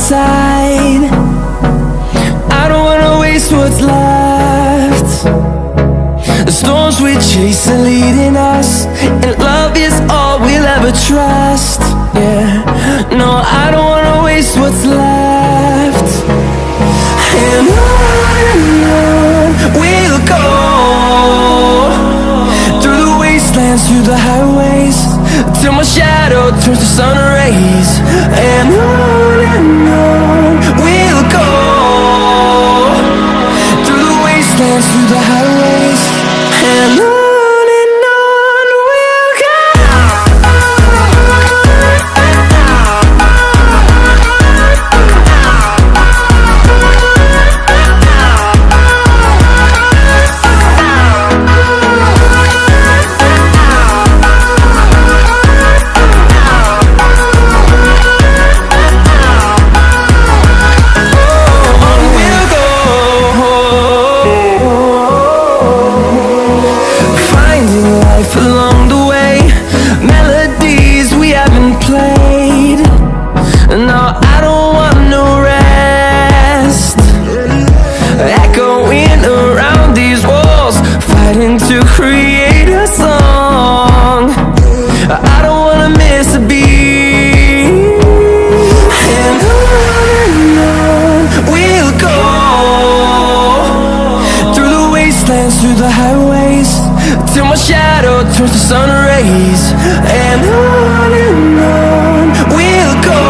side. I don't wanna waste what's left. The storms we chase are leading us, and love is all we'll ever trust. Yeah, no, I don't wanna waste what's left. And on we'll go, through the wastelands, through the highways, till my shadow turns to sun rays. And on we'll go, through the wastelands, through the highways, and on we'll go. Along the way, melodies we haven't played. No, I don't want no rest. Echoing around these walls, fighting to create a song. I don't wanna miss a beat. And on we'll go, through the wastelands, through the highways, till my shadow turns to sun rays. And on we'll go,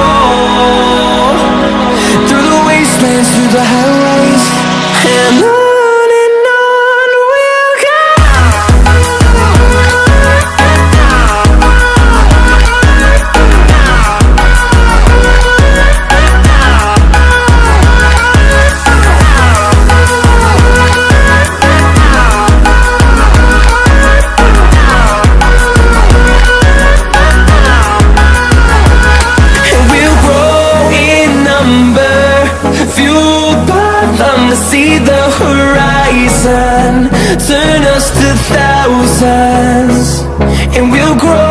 through the wastelands, through the highways, and on we'll go. See the horizon turn us to thousands, and we'll grow